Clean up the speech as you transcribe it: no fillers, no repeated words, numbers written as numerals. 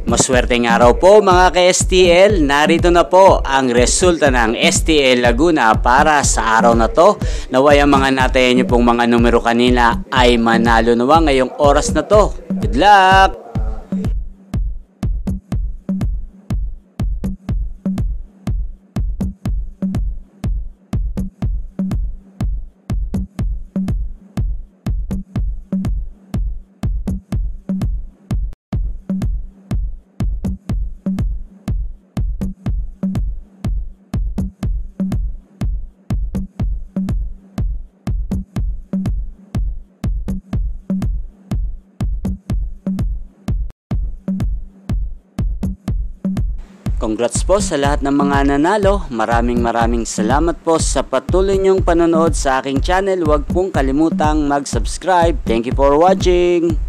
Maswerteng araw po mga ka-STL, narito na po ang resulta ng STL Laguna para sa araw na to. Naway ang mga natayan nyo pong mga numero kanina ay manalo nawa ngayong oras na to. Good luck! Congrats po sa lahat ng mga nanalo. Maraming salamat po sa patuloy niyong panonood sa aking channel. Huwag pong kalimutang mag-subscribe. Thank you for watching.